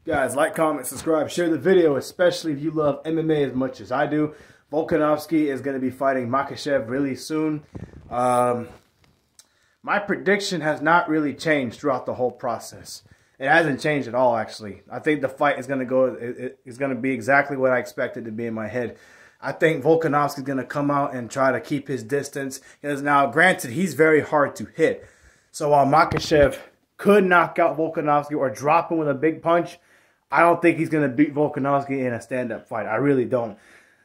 Guys, like, comment, subscribe, share the video, especially if you love MMA as much as I do. Volkanovski is going to be fighting Makhachev really soon. My prediction has not really changed throughout the whole process. It hasn't changed at all, actually. I think the fight is going to go. It's going to be exactly what I expected to be in my head. I think Volkanovski is going to come out and try to keep his distance. Because now, granted, he's very hard to hit. So while Makhachev could knock out Volkanovski or drop him with a big punch, I don't think he's going to beat Volkanovski in a stand-up fight. I really don't.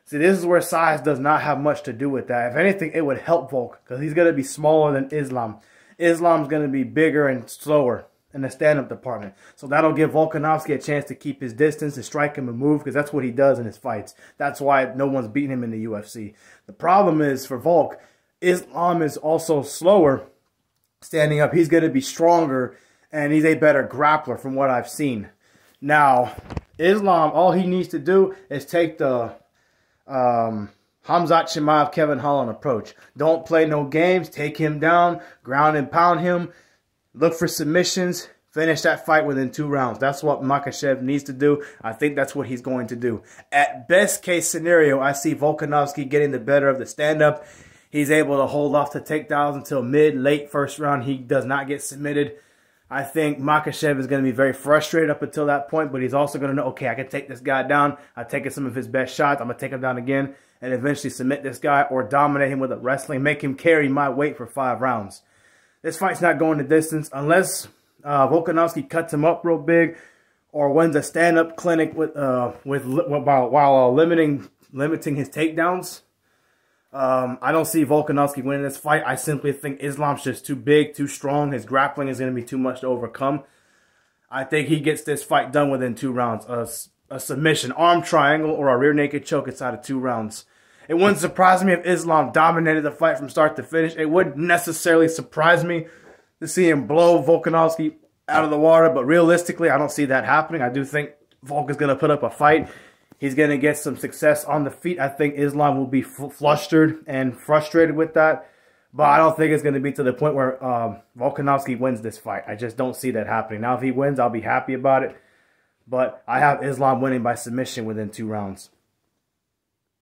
See, this is where size does not have much to do with that. If anything, it would help Volk because he's going to be smaller than Islam. Islam's going to be bigger and slower in the stand-up department. So that'll give Volkanovski a chance to keep his distance and strike him and move because that's what he does in his fights. That's why no one's beating him in the UFC. The problem is for Volk, Islam is also slower standing up. He's going to be stronger and he's a better grappler from what I've seen. Now, Islam, all he needs to do is take the Khamzat Chimaev, Kevin Holland approach. Don't play no games. Take him down, ground and pound him. Look for submissions. Finish that fight within 2 rounds. That's what Makhachev needs to do. I think that's what he's going to do. At best case scenario, I see Volkanovski getting the better of the stand-up. He's able to hold off the takedowns until mid-late first round. He does not get submitted. I think Makhachev is going to be very frustrated up until that point, but he's also going to know, okay, I can take this guy down. I've taken some of his best shots. I'm going to take him down again and eventually submit this guy or dominate him with a wrestling, make him carry my weight for 5 rounds. This fight's not going the distance unless Volkanovski cuts him up real big or wins a stand-up clinic while limiting his takedowns. I don't see Volkanovski winning this fight. I simply think Islam's just too big, too strong. His grappling is going to be too much to overcome. I think he gets this fight done within 2 rounds. A submission, arm triangle, or a rear naked choke inside of 2 rounds. It wouldn't surprise me if Islam dominated the fight from start to finish. It wouldn't necessarily surprise me to see him blow Volkanovski out of the water, but realistically, I don't see that happening. I do think Volk is going to put up a fight. He's going to get some success on the feet. I think Islam will be flustered and frustrated with that. But I don't think it's going to be to the point where Volkanovski wins this fight. I just don't see that happening. Now, if he wins, I'll be happy about it. But I have Islam winning by submission within 2 rounds.